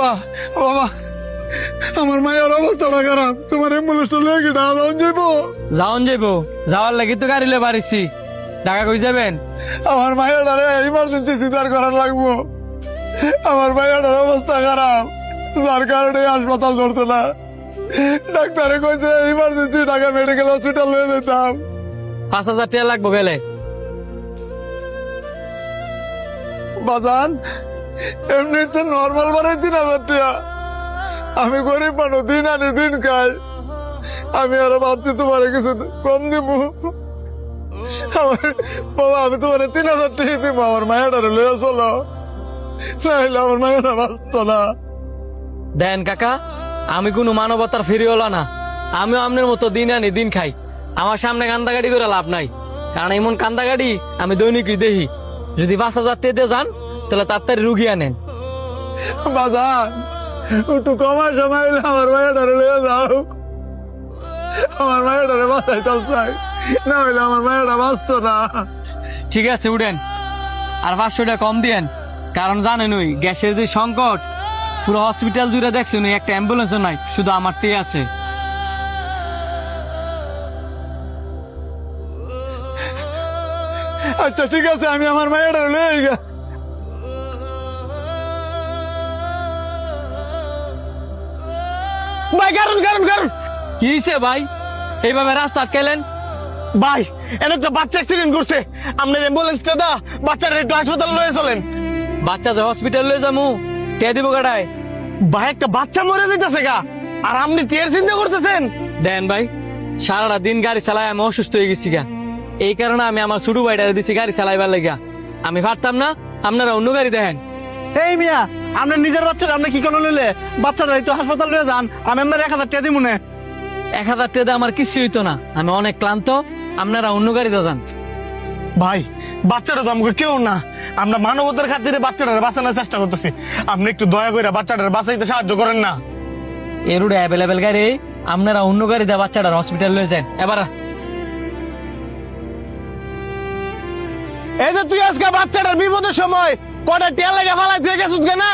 বাবা বাবা আমার মায়ের অবস্থাটা খারাপ, তোমার অ্যাম্বুলেন্সটা লয়ে কি ঢাকা যাইবো? যাওয়ার লাগি তো গাড়ি লয়ে বাড়িছি। ঢাকা কই যাবেন? আমার মায়ের ইমার্জেন্সি সিজার করার লাগবো। আমার মায়ের অবস্থা খারাপ, যার কারণে হাসপাতাল ধরছে না। ডাক্তারে কইছে ইমার্জেন্সি ঢাকা মেডিকেল হসপিটাল লয়ে যেতাম। 5,000 টাকা লাগবো গেলে। বাজান এমনি তো নর্মাল বাড়াই 3,000 টাকা। আমি গরিব মানুষ, দিন আনি দিন খাই। আমি আরো ভাবছি তোমার কিছু কম দিব। বাবা আমি তোমার 3,000 টাকা দিব, আমার মায়ের লইয়া চলো, নাইলে আমার মায়ের বাঁচত না। দেন কাকা, আমি কোনো মানবতার ফিরিওলা না। আমিও আপনার মতো দিন আনি দিন খাই। আমার সামনে কান্দাগাড়ি করে লাভ নাই, কারণ এমন কান্দাগাড়ি আমি দৈনিকই দেখি। যদি 5,000 টাকা দিয়ে যান তাহলে তাড়াতাড়ি রুগী আনেন। বাজান একটু কমার সময় হইলে আমার মায়ের লইয়া যাও। আমার মায়ের বাঁচাইতাম চাই, না হইলে আমার মায়ের বাঁচত না। ঠিক আছে উঠেন, আর 500 টাকা কম দিয়েন। কারণ জানেন ওই গ্যাসের যে সংকট, পুরো হসপিটাল জুড়ে দেখছেন ওই একটা অ্যাম্বুলেন্সও নাই, শুধু আমারটি আছে। আচ্ছা ঠিক আছে, আমি আমার মায়ের লইয়া গা। ভাই কারণ কারণ কারণ কি হয়েছে ভাই, এইভাবে রাস্তা আটকাইলেন? ভাই এর একটা বাচ্চা অ্যাক্সিডেন্ট করছে, আপনার অ্যাম্বুলেন্সটা দা বাচ্চাটা একটু হাসপাতালে লয়ে চলেন। বাচ্চা যে হসপিটাল লয়ে যাবো, কে দিব কাটায়? ভাই একটা বাচ্চা মরে যাইতেছে গা, আর আপনি টিয়ার চিন্তা করতেছেন? দেন ভাই, সারাটা দিন গাড়ি চালাই আমি অসুস্থ হয়ে গেছি গা। এই কারণে আমি আমার ছোট ভাইটারে দিছি গাড়ি চালাইবার লাগা। আমি পারতাম না, আপনারা অন্য গাড়ি দেখেন। এই মিয়া, আপনার নিজের বাচ্চাটা আপনি কি করে নিলে? বাচ্চাটা একটু হাসপাতাল লয়ে যান, আমি আপনার 1,000 টাকা দিব না। 1,000 টাকা দিয়ে আমার কিছু হইতো না, আমি অনেক ক্লান্ত। আপনারা অন্য গাড়িতে যান। ভাই বাচ্চাটা তো আমাকে কেউ না, আমরা মানবতার খাতিরে বাচ্চাটার বাঁচানোর চেষ্টা করতেছি, আপনি একটু দয়া করে বাচ্চাটার বাঁচাইতে সাহায্য করেন না। এ রোডে অ্যাভেলেবেল গাড়ি, আপনারা অন্য গাড়ি দিয়ে বাচ্চাটার হসপিটাল লয়ে যান। এবার এই যে তুই আজকে বাচ্চাটার বিপদের সময় কটা টেল লেগে ফালাই তুই গেছিস না,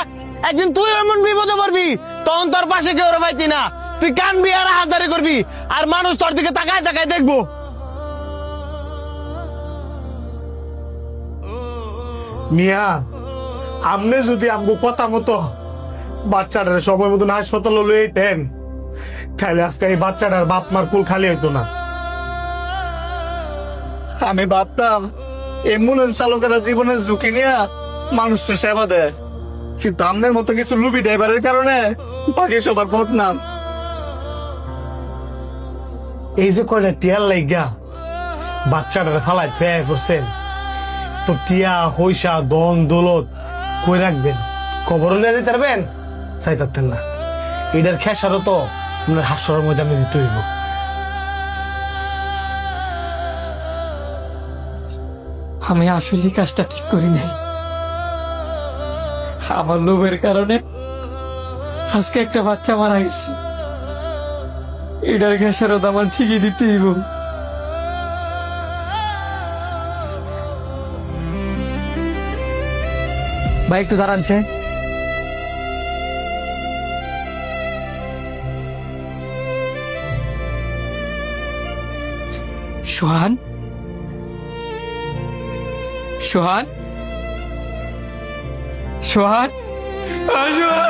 একদিন তুই এমন বিপদে পড়বি, তখন তোর পাশে কেউ পাইতি না, তুই কানবি আর হাজারি করবি, আর মানুষ তোর দিকে তাকায় তাকায় দেখবো। মিয়া আপনি যদি আমগো কথা মতো বাচ্চাটার সময় মতন হাসপাতালে লয়ে যেতেন, তাহলে আজকে এই বাচ্চাটার বাপ মার কুল খালি হইতো না। আমি ভাবতাম অ্যাম্বুলেন্স চালকেরা জীবনের ঝুঁকি নিয়ে মানুষকে সেবা দেয়, কিন্তু আমাদের মতো কিছু লুবি ড্রাইভারের কারণে বাকি সবার বদনাম। এই যে কয়টা টিয়ার লাইগা বাচ্চাটারে ফালাই ফেয়ে করছেন, তো টিয়া পয়সা দন দৌলত কই রাখবেন? কবর নিয়ে দিতে পারবেন? চাইতেন না। এটার খেসারও তো আপনার হাস্যর মধ্যে আমি দিতে হইব। আমি আসলে কাজটা ঠিক করি নাই। আমার লোভের কারণে আজকে একটা বাচ্চা মারা গেছে। এটার খেসারত আমার ঠিকই দিতে হইব। ভাই একটু দাঁড়ানছে। সোহান, সোহান, সোহান, সোহান।